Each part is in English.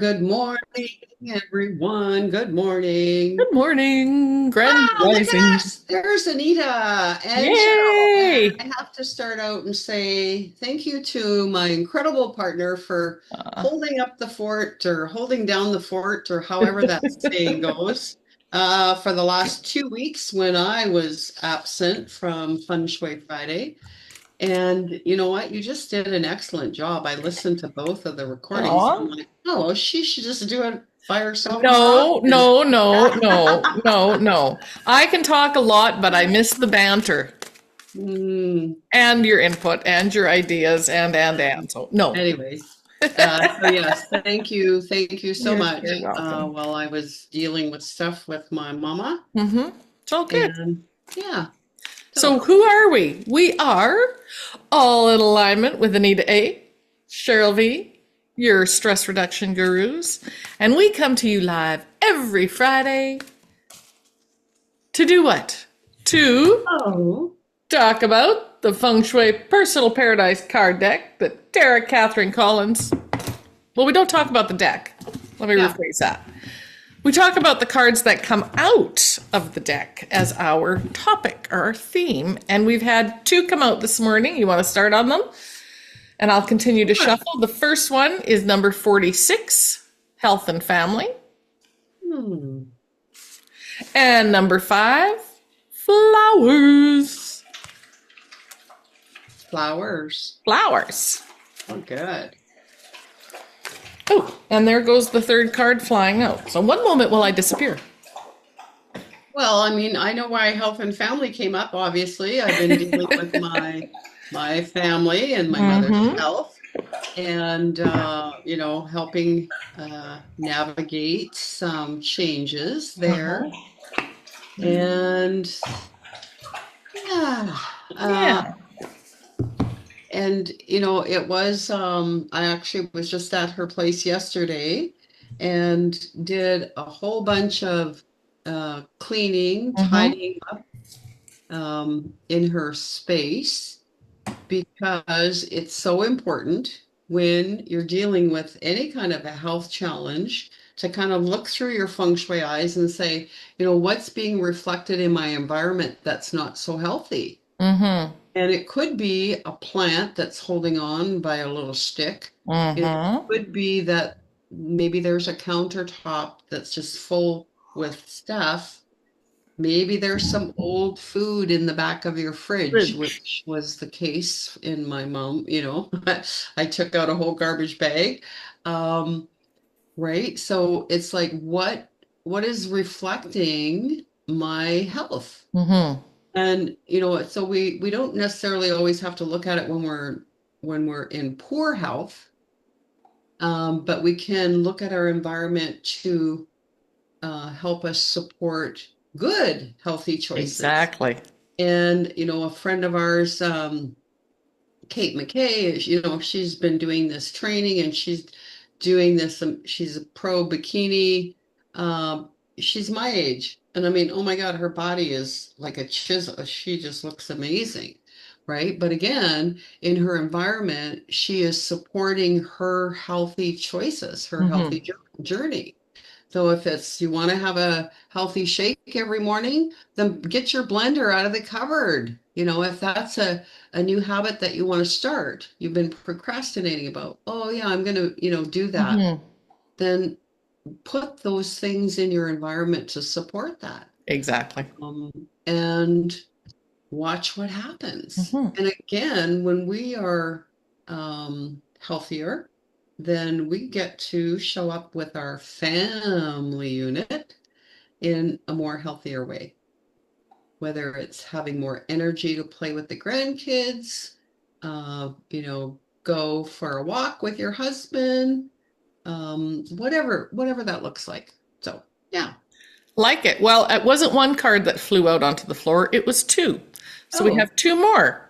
Good morning, everyone. Good morning. Good morning, Grand Look at Rising. us. There's Anita and Cheryl. And Yay! I have to start out and say thank you to my incredible partner for Uh, holding up the fort or holding down the fort or however that saying goes for the last 2 weeks when I was absent from Feng Shui Friday. And you know what? You just did an excellent job. I listened to both of the recordings and I'm aw. like, oh, she should just do it by herself more No, often. no, no, no, no, no. I can talk a lot, but I miss the banter Hmm. and your input and your ideas and. So, no. Anyways, so yes, thank you. Thank you so You're very much. welcome. While I was dealing with stuff with my mama. It's all good. And yeah, So, so who are we? We are all in alignment with Anita A, Cheryl V, your stress reduction gurus, and we come to you live every Friday to do what? To oh, talk about the Feng Shui Personal Paradise card deck that Tara Catherine Collins. Well, we don't talk about the deck. Let me yeah. rephrase that. We talk about the cards that come out of the deck as our topic or our theme. And we've had two come out this morning. You want to start on them? And I'll continue to Sure. shuffle. The first one is number 46, Health and Family. Hmm. And number 5, Flowers. Flowers. Flowers. Oh, good. Oh, and there goes the third card flying out. So one moment while I disappear. Well, I mean, I know why health and family came up, obviously. I've been dealing with my family and my mother's Mm-hmm. health and helping navigate some changes there. And yeah, uh, Yeah. and it was I actually was just at her place yesterday and did a whole bunch of cleaning, Mm-hmm. tidying in her space because it's so important when you're dealing with any kind of a health challenge to kind of look through your feng shui eyes and say, what's being reflected in my environment that's not so healthy? Mm-hmm. And it could be a plant that's holding on by a little stick. It Mm-hmm. could be that maybe there's a countertop that's just full with stuff. Maybe there's some old food in the back of your fridge, Bridge. which was the case in my mom, I took out a whole garbage bag. Um, right? So it's like what is reflecting my health? Mm-hmm. And so we don't necessarily always have to look at it when we're in poor health, but we can look at our environment to help us support good, healthy choices. Exactly. And, a friend of ours, Kate McKay, she's been doing this training and she's doing this. She's a pro bikini. She's my age. And I mean, oh my God, her body is like a chisel. She just looks amazing. Right. But again, in her environment, she is supporting her healthy choices, her healthy Mm-hmm. journey. So if it's you want to have a healthy shake every morning, then get your blender out of the cupboard. If that's a new habit that you want to start, you've been procrastinating about, oh yeah, I'm going to, do that. Mm-hmm. Then put those things in your environment to support that. Exactly. And watch what happens. Mm-hmm. And again, when we are healthier, then we get to show up with our family unit in a more healthier way, whether it's having more energy to play with the grandkids, go for a walk with your husband, whatever that looks like. So, yeah. Like it. Well, it wasn't one card that flew out onto the floor, it was two. So we Oh, have two more.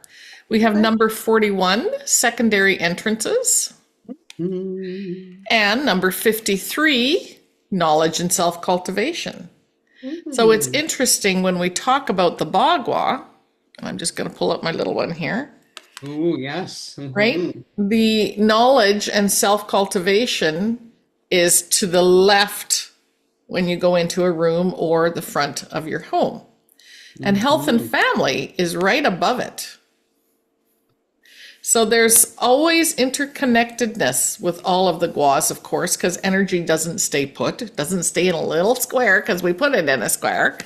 We have okay. number 41, Secondary Entrances, Mm, and number 53, Knowledge and Self Cultivation. So it's mm. interesting when we talk about the Bagua, and I'm just going to pull up my little one here, Oh, yes. right? Hmm. The knowledge and self cultivation is to the left when you go into a room or the front of your home. And health and Mhm. family is right above it. So there's always interconnectedness with all of the guas, of course, because energy doesn't stay put. It doesn't stay in a little square because we put it in a square.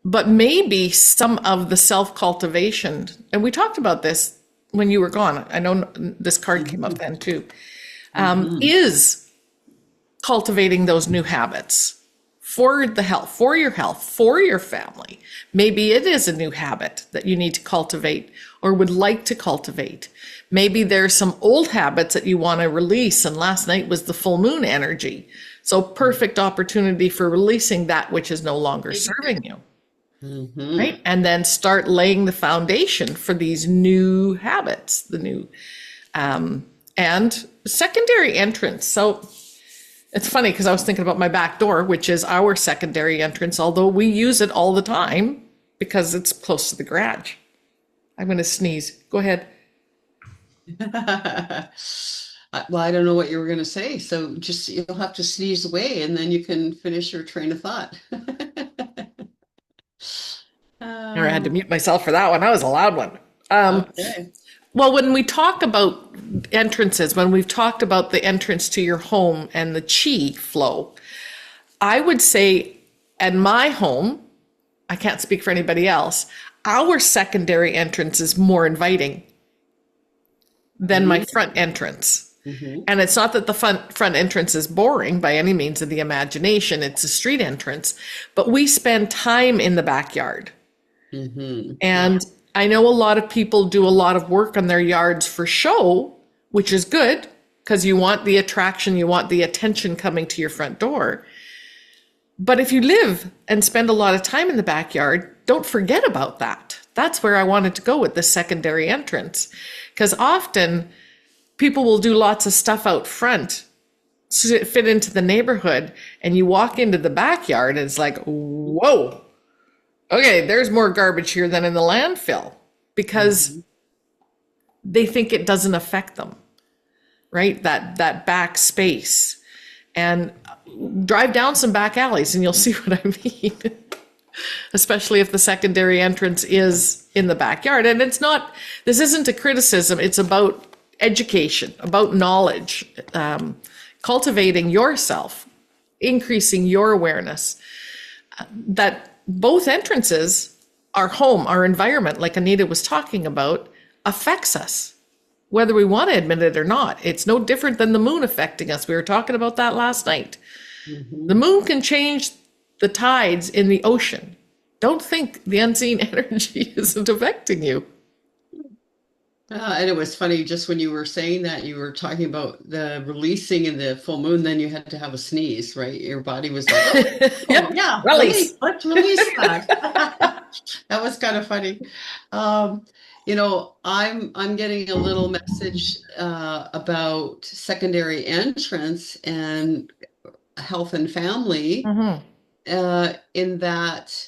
But maybe some of the self cultivation, and we talked about this when you were gone. I know this card came up Mhm. then too, Mhm. is cultivating those new habits for the health, for your family. Maybe it is a new habit that you need to cultivate or would like to cultivate. Maybe there's some old habits that you want to release, and last night was the full moon energy. So, perfect opportunity for releasing that which is no longer serving you, Mhm. right? And then start laying the foundation for these new habits, the new and secondary entrance. So, it's funny because I was thinking about my back door, which is our secondary entrance, although we use it all the time because it's close to the garage. I'm going to sneeze. Go ahead. Well, I don't know what you were going to say, so just you'll have to sneeze away and then you can finish your train of thought. I had to Um, mute myself for that one. That was a loud one. Um, okay. well, when we talk about entrances, when we've talked about the entrance to your home and the chi flow, I would say, at my home, I can't speak for anybody else, our secondary entrance is more inviting than my front entrance. Mm-hmm. And it's not that the front entrance is boring by any means of the imagination, it's a street entrance, but we spend time in the backyard. Mm-hmm. Yeah. And I know a lot of people do a lot of work on their yards for show, which is good because you want the attraction, you want the attention coming to your front door. But if you live and spend a lot of time in the backyard, don't forget about that. That's where I wanted to go with the secondary entrance. Because often people will do lots of stuff out front to fit into the neighborhood, and you walk into the backyard and it's like, whoa, okay, there's more garbage here than in the landfill because Mm-hmm. they think it doesn't affect them, right? That back space. And drive down some back alleys and you'll see what I mean. Especially if the secondary entrance is in the backyard. And it's not, this isn't a criticism, it's about education, about knowledge, cultivating yourself, increasing your awareness that both entrances, our home, our environment, like Anita was talking about, affects us, whether we want to admit it or not. It's no different than the moon affecting us. We were talking about that last night. The Mm-hmm. moon can change the tides in the ocean. Don't think the unseen energy isn't affecting you. And it was funny just when you were saying that you were talking about the releasing in the full moon, then you had to have a sneeze, right? Your body was like, oh Yep, yeah, release, release. let's release that. That was kind of funny. Um, I'm getting a little message about secondary entrance and health and family Mm-hmm. in that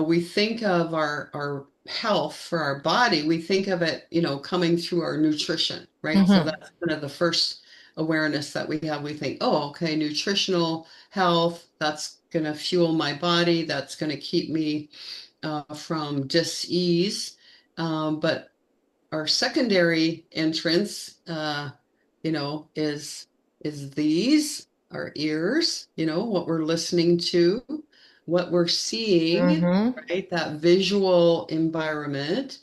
we think of our health for our body, we think of it, coming through our nutrition, right? So Mm-hmm. that's kind of the first awareness that we have. We think, oh, okay, nutritional health, that's going to fuel my body, that's going to keep me from dis-ease. But our secondary entrance, is these our ears, what we're listening to, what we're seeing, Mm-hmm. right? That visual environment.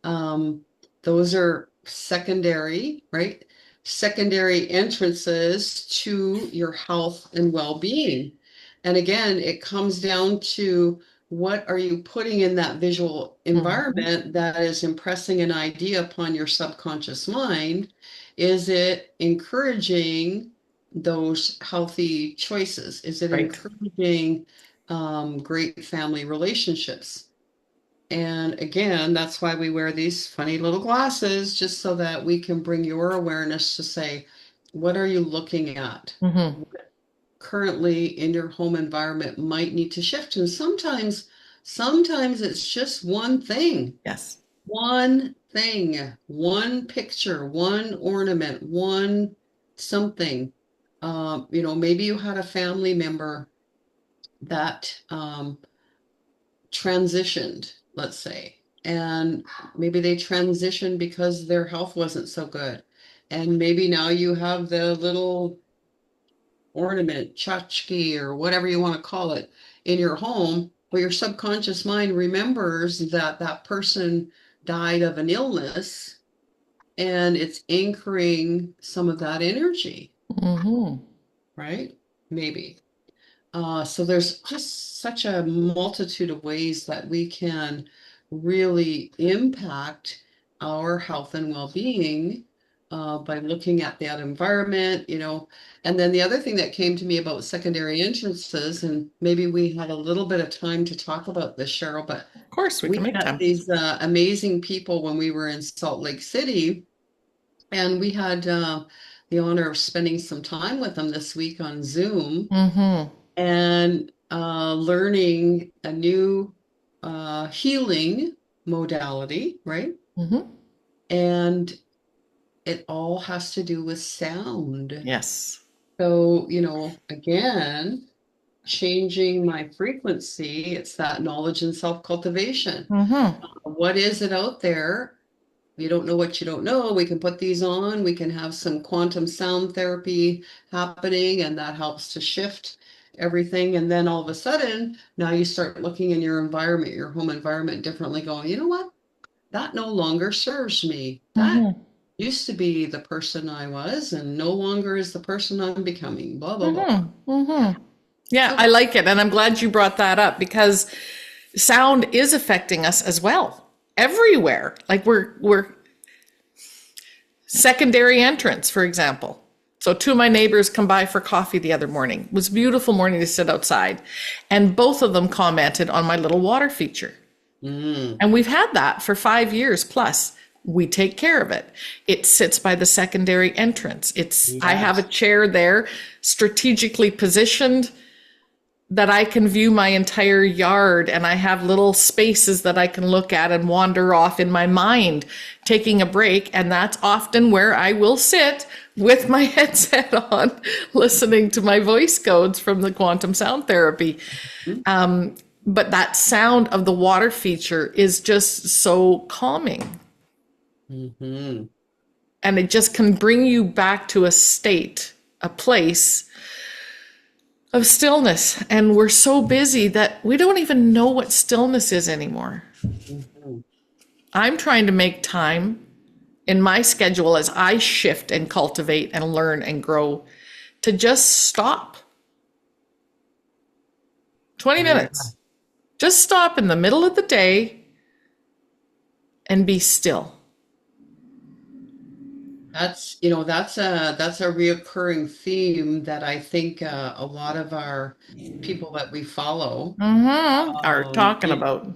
Um, those are secondary, right? Secondary entrances to your health and well-being. And again, it comes down to what are you putting in that visual Mm-hmm. environment that is impressing an idea upon your subconscious mind? Is it encouraging those healthy choices? Is it Right. encouraging great family relationships? And again, that's why we wear these funny little glasses, just so that we can bring your awareness to say, what are you looking at? Mm-hmm. Currently in your home environment might need to shift. And sometimes it's just one thing, Yes. one thing, one picture, one ornament, one something. Maybe you had a family member that transitioned, let's say, and maybe they transitioned because their health wasn't so good. And maybe now you have the little ornament, tchotchke, or whatever you want to call it, in your home, but your subconscious mind remembers that that person died of an illness and it's anchoring some of that energy, Mm-hmm. right? Maybe. So there's just such a multitude of ways that we can really impact our health and well-being by looking at that environment. And then the other thing that came to me about secondary entrances, and maybe we had a little bit of time to talk about this, Cheryl, but Of course, we we can make had time. these amazing people when we were in Salt Lake City, and we had the honor of spending some time with them this week on Zoom Mm-hmm. and learning a new healing modality, right? Mm-hmm. And it all has to do with sound. Yes. So, again, changing my frequency, it's that knowledge and self-cultivation. Mm-hmm. What is it out there? You don't know what you don't know. We can put these on. We can have some quantum sound therapy happening, and that helps to shift everything. And then all of a sudden, now you start looking in your environment, your home environment differently, going, you know what? That no longer serves me. That Mm-hmm. used to be the person I was, and no longer is the person I'm becoming. Blah, blah, blah, blah. Mm-hmm. Yeah. Mm-hmm. Yeah, So I that, like it. And I'm glad you brought that up because sound is affecting us as well. Everywhere. Like we're secondary entrance, for example. So two of my neighbors come by for coffee the other morning. It was a beautiful morning to sit outside. And both of them commented on my little water feature. mm, And we've had that for 5 years plus. We take care of it. It sits by the secondary entrance. I have a yes. chair there strategically positioned that I can view my entire yard, and I have little spaces that I can look at and wander off in my mind, taking a break. And that's often where I will sit with my headset on, listening to my voice codes from the quantum sound therapy. But that sound of the water feature is just so calming. Mm-hmm. And it just can bring you back to a state, a place of stillness. And we're so busy that we don't even know what stillness is anymore. Mm-hmm. I'm trying to make time in my schedule as I shift and cultivate and learn and grow to just stop 20 Yeah. minutes. Just stop in the middle of the day and be still. That's a reoccurring theme that I think a lot of our people that we follow, Mm-hmm. Are um, talking it, about.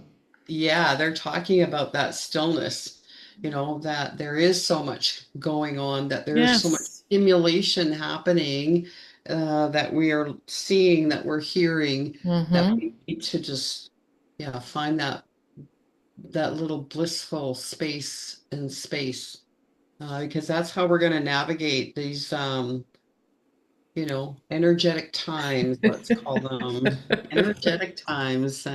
yeah, they're talking about that stillness, that there is so much going on, that there is so much Yes. stimulation happening, that we are seeing, that we're hearing, that Mm-hmm. we need to just, yeah, find that little blissful space, because that's how we're going to navigate these, energetic times, let's call them energetic times.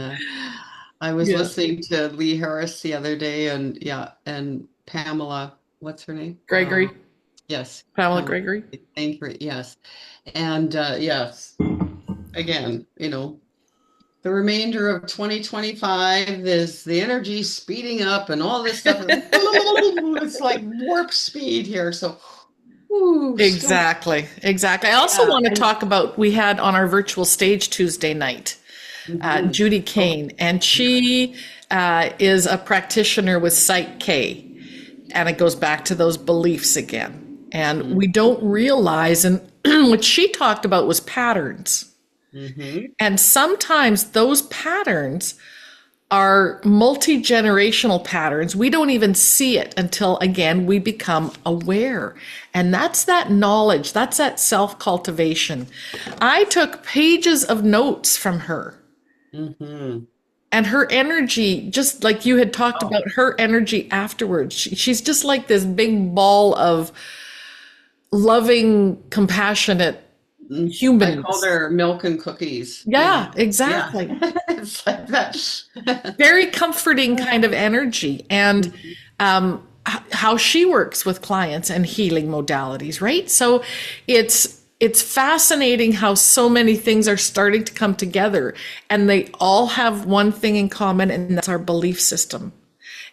I was Yeah. listening to Lee Harris the other day, and yeah, and Pamela, what's her name? Gregory, Yes, Pamela Pamela. Gregory. Thank you. Yes, and yes, again, the remainder of 2025 is the energy speeding up, and all this stuff is it's like warp speed here. So, ooh, still, Exactly. Exactly. I also yeah, want to and talk about, we had on our virtual stage Tuesday night, mhm. Judy Oh, Kane, and yeah. she is a practitioner with Psych K. And it goes back to those beliefs again. And Mm, we don't realize, and what she talked about was patterns. mhm. And sometimes those patterns are multi generational patterns. We don't even see it until, again, we become aware. And that's that knowledge, that's that self cultivation. I took pages of notes from her. Mhm. And her energy, just like you had talked Oh, about, her energy afterwards, she's just like this big ball of loving, compassionate I call humanness. her milk and cookies, Yeah, Yeah, exactly. it's like that. Very comforting kind of energy. And how she works with clients and healing modalities, right? So it's fascinating how so many things are starting to come together, and they all have one thing in common, and that's our belief system.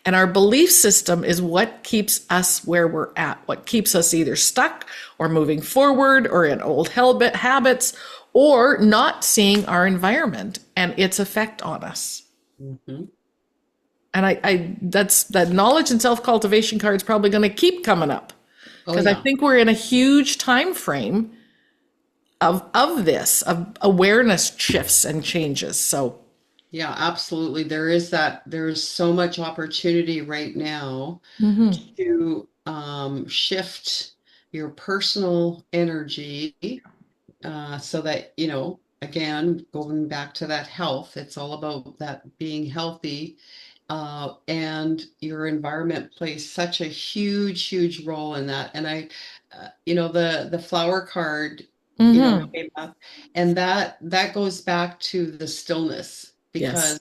And our belief system is what keeps us where we're at, what keeps us either stuck or moving forward or in old habits or not seeing our environment and its effect on us. Mhm. And that's that knowledge and self-cultivation card is probably going to keep coming up Oh because I yeah. think we're in a huge time frame of this, of awareness shifts and changes. So, Yeah, absolutely. There's so much opportunity right now mhm. to shift your personal energy so that, again, going back to that health, it's all about that being healthy. And your environment plays such a huge role in that. And the flower card, Mhm. came up, and that goes back to the stillness because Yes,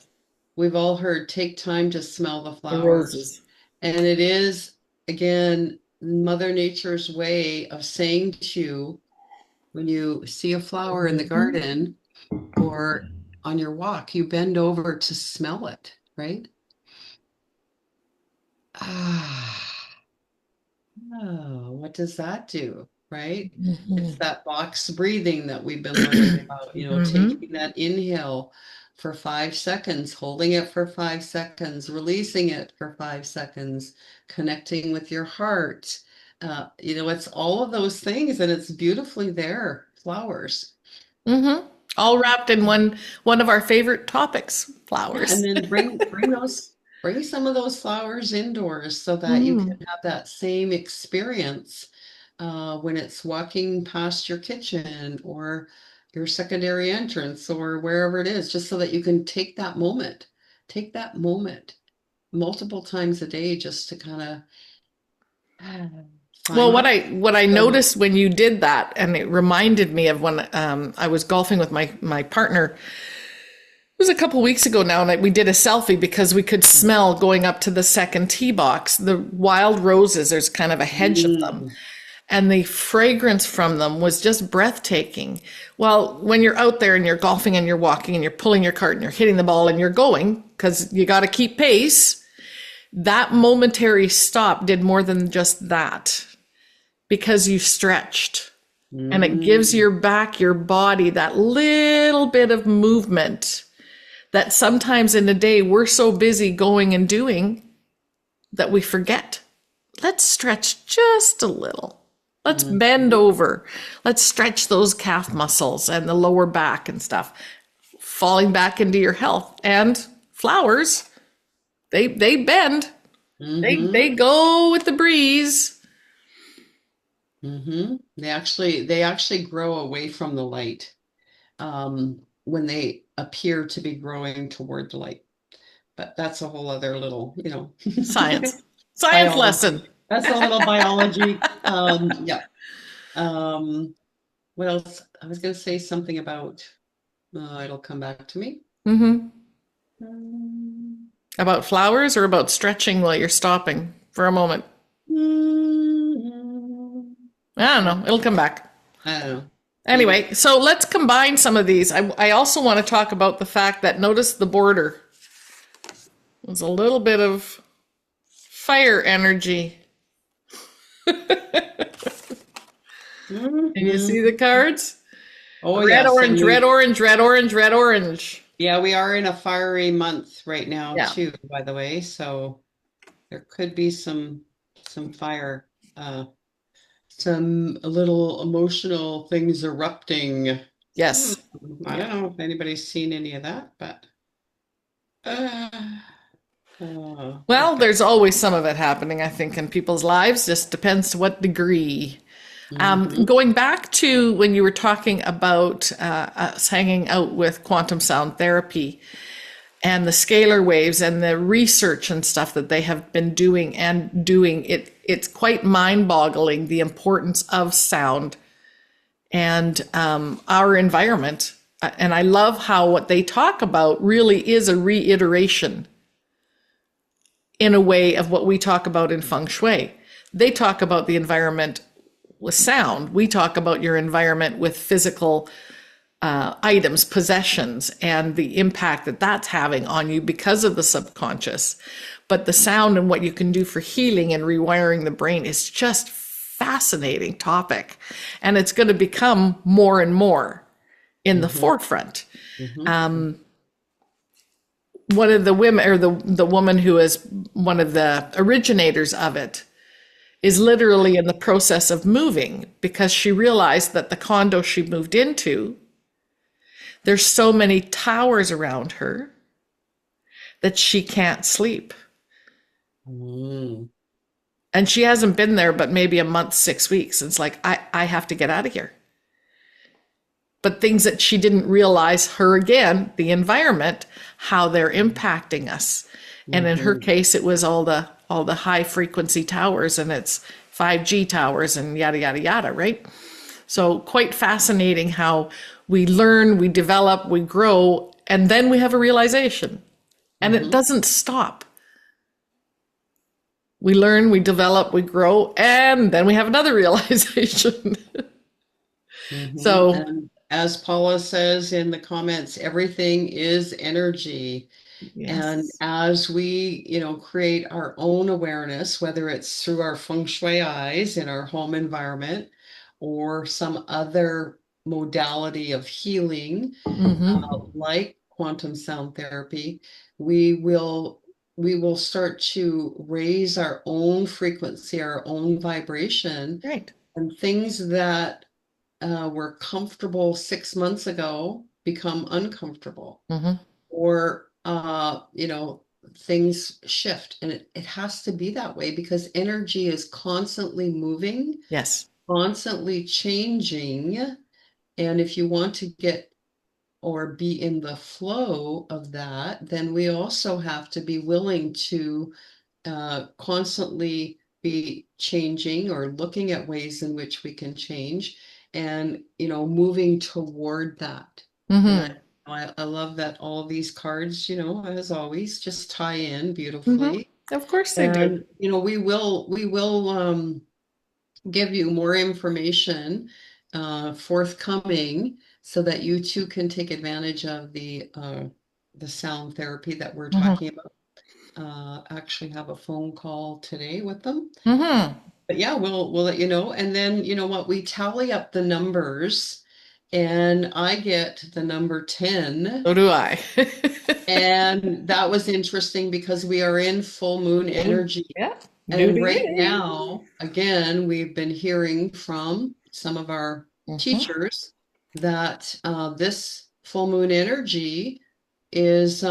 we've all heard take time to smell the the flowers. roses. And it is, again, Mother Nature's way of saying to you, when you see a flower in the Mhm. garden or on your walk, you bend over to smell it, right? Ah, oh, what does that do, right? It's Mhm. that box breathing that we've been learning about, Mhm. taking that inhale for 5 seconds, holding it for 5 seconds, releasing it for 5 seconds, connecting with your heart. It's all of those things, and it's beautifully there, flowers. Mhm. All wrapped in one of our favorite topics, Yeah, and flowers. then bring some of those flowers indoors so that you can Mhm. have that same experience when it's walking past your kitchen or your secondary entrance or wherever it is, just so that you can take that moment multiple times a day just to kind of Well, find that what I stillness. noticed when you did that, and it reminded me of when I was golfing with my partner. It was a couple weeks ago now, and we did a selfie because we could smell going up to the second tee box the wild roses. There's kind of a hedge of them, Mm, and the fragrance from them was just breathtaking. Well, when you're out there and you're golfing and you're walking and you're pulling your cart and you're hitting the ball and you're going because you got to keep pace, that momentary stop did more than just that because you stretched. And it gives mm, your back, your body that little bit of movement that sometimes in a day we're so busy going and doing that we forget. Let's stretch just a little. Let's mm, bend over. Let's stretch those calf muscles and the lower back and stuff, falling back into your health. And flowers, they bend. They mm-hmm, go with the breeze. mm-hmm. They actually grow away from the light. When they appear to be growing toward the light. But that's a whole other little, Science. Science lesson. biology. That's a little biology. Yeah. Um, what else? I was going to say something about, it'll come back to me. Hmm. Um, About flowers or about stretching while you're stopping for a moment? mm, I don't I know. It'll come back. I don't know. Maybe. Anyway, so let's combine some of these. I also want to talk about the fact that notice the border. There's a little bit of fire energy. Can you see the Mhm. cards? Oh, Red, yes. And orange, red, orange, red, orange, red, orange. we are in a fiery month right now Yeah, too, by the way. So there could be some fire, some little emotional things erupting. Hmm, yes. I don't know if anybody's seen any of that, but uh, Well, okay. there's always some of it happening, I think, in people's lives. Just depends to what degree. Hmm. Going back to when you were talking about us hanging out with quantum sound therapy, and the scalar waves and the research and stuff that they have been doing it, it's quite mind-boggling, the importance of sound and our environment. And I love how what they talk about really is a reiteration in a way of what we talk about in Feng Shui. They talk about the environment with sound. We talk about your environment with physical items, possessions, and the impact that that's having on you because of the subconscious. But the sound and what you can do for healing and rewiring the brain is just fascinating topic. And it's going to become more and more in the forefront. One of the women, or the woman who is one of the originators of it, is literally in the process of moving because she realized that the condo she moved into, there's so many towers around her that she can't sleep. Mm. And she hasn't been there but maybe a month, 6 weeks. It's like, I have to get out of here. But things that she didn't realize, her again, the environment, how they're impacting us. And in her case, it was all the high frequency towers, and it's 5G towers and yada, yada, yada, right? So quite fascinating how we learn, we develop, we grow, and then we have a realization. And it doesn't stop. We learn, we develop, we grow, and then we have another realization. So, And as Paula says in the comments, everything is energy. And yes. as we, create our own awareness, whether it's through our feng shui eyes in our home environment or some other modality of healing, like quantum sound therapy, we will we will start to raise our own frequency, our own vibration, Right. and things that were comfortable 6 months ago become uncomfortable, Mm-hmm. or things shift, and it has to be that way because energy is constantly moving, Yes. constantly changing. And if you want to get or be in the flow of that, then we also have to be willing to constantly be changing or looking at ways in which we can change, and moving toward that. And Mm-hmm. I love that all of these cards, as always, just tie in Mm-hmm. beautifully. Of course they do. And we will give you more information forthcoming so that you too can take advantage of the sound therapy that we're Mm-hmm. talking about. Actually have a phone call today with them. Mm-hmm. But yeah, we'll let you know. And then you know what, we tally up the numbers, and I get the number 10. So do I. And that was interesting because we are in full moon Oh, energy. yeah. Do And the right yay. now, again, we've been hearing from some of our Mm-hmm. teachers that this full moon energy is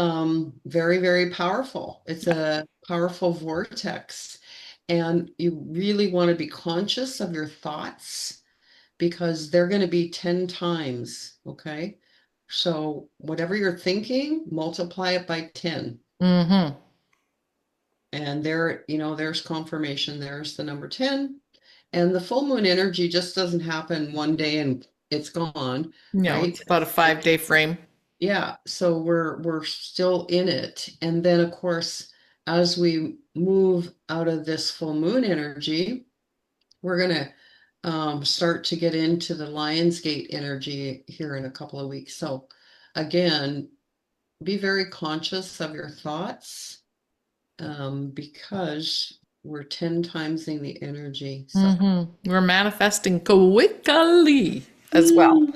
very, very powerful. It's a powerful vortex. And you really want to be conscious of your thoughts because they're going to be 10 times. Okay. So whatever you're thinking, multiply it by 10. Mm-hmm. And there's confirmation. There's the number 10. And the full moon energy just doesn't happen one day and it's gone, No, right? it's about a 5 day frame. Yeah, so we're still in it. And then of course, as we move out of this full moon energy, we're gonna start to get into the Lionsgate energy here in a couple of weeks. So again, be very conscious of your thoughts, because we're 10 timesing the energy. So Mm-hmm. We're manifesting quickly as well.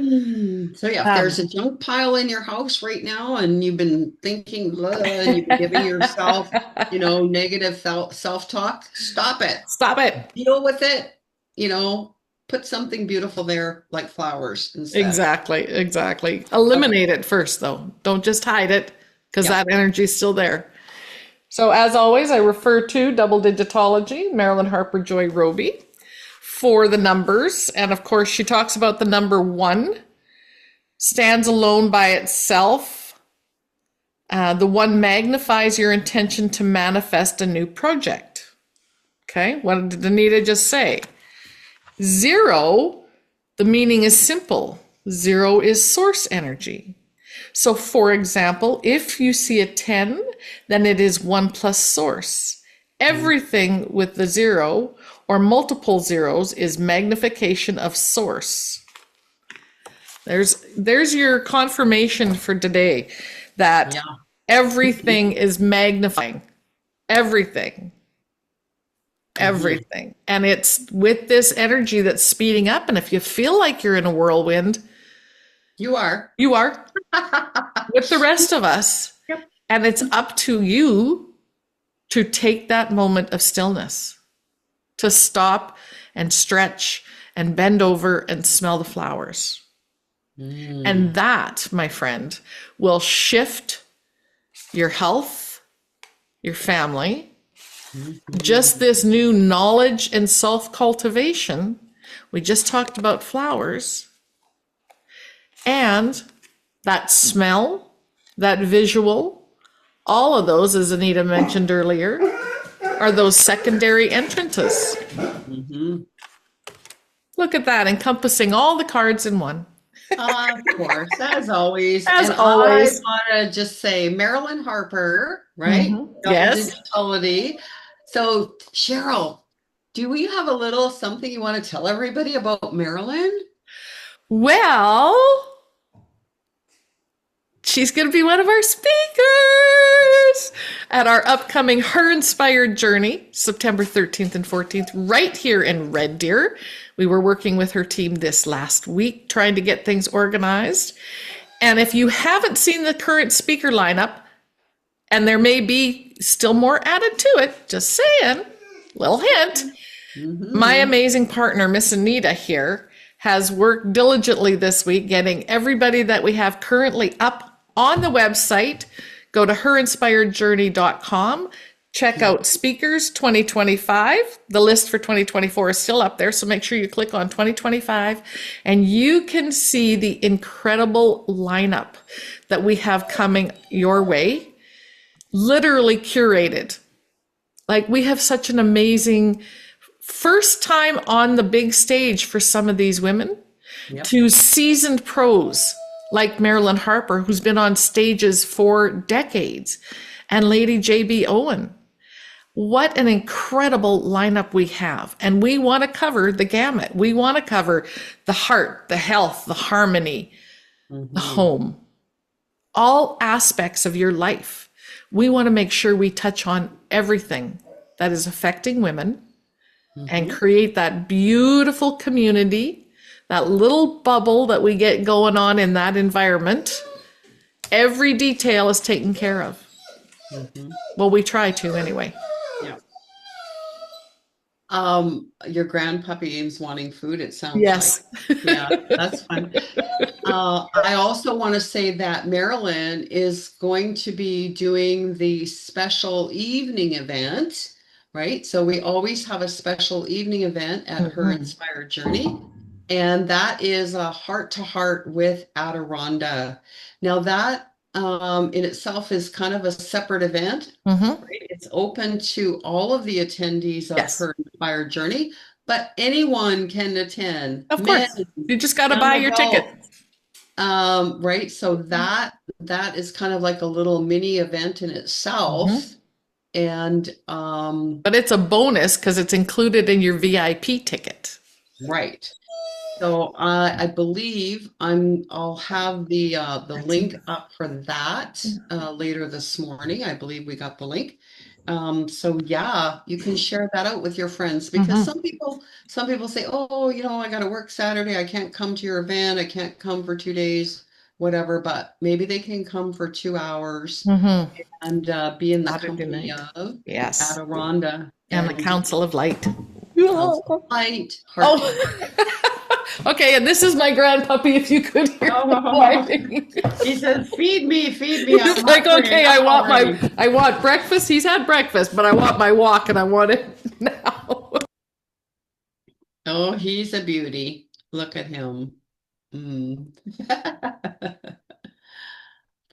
So yeah, if there's Um, a junk pile in your house right now and you've been thinking, "Blah," and you've been giving yourself, negative self-talk, stop it. Stop it. Deal with it. You know, put something beautiful there, like flowers instead. Exactly. Exactly. Okay. Eliminate it first, though. Don't just hide it because Yeah. that energy is still there. So, as always, I refer to Double Digitology, Marilyn Harper Joy Roby, for the numbers. And of course, she talks about the number 1 stands alone by itself The one magnifies your intention to manifest a new project. Okay, what did Anita just say? Zero, the meaning is simple. Zero is source energy. So, for example, if you see a 10, then it is 1 plus source. Everything with the zero or multiple zeros is magnification of source. There's your confirmation for today that Yeah. everything is magnifying. Everything. Mhm. Everything. And it's with this energy that's speeding up. And if you feel like you're in a whirlwind, You are. you are with the rest of us. Yep. And it's up to you to take that moment of stillness, to stop and stretch and bend over and smell the flowers. Mm. And that, my friend, will shift your health, your family, just Mhm. this new knowledge and self cultivation. We just talked about flowers and that smell, that visual, all of those, as Anita mentioned earlier, are those secondary entrances. Mhm. Look at that, encompassing all the cards in one. Of course, as always. As And I always. want to just say Marilyn Harper, right? Double Yes. digitally. So, Cheryl, do we have a little something you want to tell everybody about Marilyn? Well, she's going to be one of our speakers at our upcoming Her Inspired Journey, September 13th and 14th, right here in Red Deer. We were working with her team this last week, trying to get things organized. And if you haven't seen the current speaker lineup, and there may be still more added to it, just saying, little hint, my Hmm. amazing partner, Miss Anita here, has worked diligently this week getting everybody that we have currently up on the website. Go to herinspiredjourney.com. Check out speakers 2025. The list for 2024 is still up there, so make sure you click on 2025 and you can see the incredible lineup that we have coming your way, literally curated. Like, we have such an amazing first time on the big stage for some of these women, Yep. to seasoned pros like Marilyn Harper, who's been on stages for decades, and Lady JB Owen. What an incredible lineup we have. And we want to cover the gamut. We want to cover the heart, the health, the harmony, the Hmm. home, all aspects of your life. We want to make sure we touch on everything that is affecting women and Hmm. create that beautiful community, that little bubble that we get going on in that environment. Every detail is taken care of. Hmm. Well, we try to anyway. Yeah. Your grandpuppy is wanting food, it sounds like. Yes. Yeah, that's fun. I also want to say that Marilyn is going to be doing the special evening event, right? So we always have a special evening event at Her Mm-hmm. Inspired Journey, and that is a heart to heart with Adironda. Now that in itself is kind of a separate event, Mm-hmm. right? It's open to all of the attendees of Yes. Her Inspired Journey, but anyone can attend, Of men, course. You just got to young buy your ticket. adults. Right. So that is kind of like a little mini event in Mm-hmm. itself. And But it's a bonus because it's included in your VIP ticket. right. So I believe I'll have the That's link in. up for that later this morning. I believe we got the link. So yeah, you can share that out with your friends because Mm-hmm. some people say, oh, I got to work Saturday. I can't come to your event. I can't come for 2 days, whatever. But maybe they can come for 2 hours Mm-hmm. and be in the Saturday company night. of Yes. Adironda And the and Council of Light. Council of Light, Heart to Heart. Oh, okay. And this is my grandpuppy. If you could hear the Oh, whining, he says, feed me. I'm it's like, hungry okay, enough already. I want breakfast. He's had breakfast, but I want my walk, and I want it now. Oh, he's a beauty. Look at him. Mm.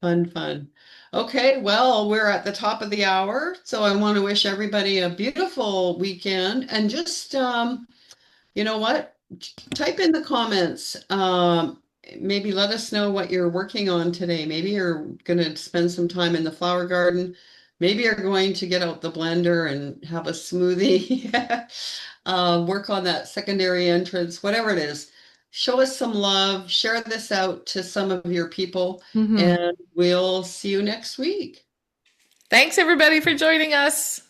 Fun, fun. Okay, well, we're at the top of the hour, so I want to wish everybody a beautiful weekend and just you know what? Type in the comments. Maybe let us know what you're working on today. Maybe you're going to spend some time in the flower garden. Maybe you're going to get out the blender and have a smoothie. Work on that secondary entrance, whatever it is. Show us some love. Share this out to some of your people, Mhm. and we'll see you next week. Thanks, everybody, for joining us.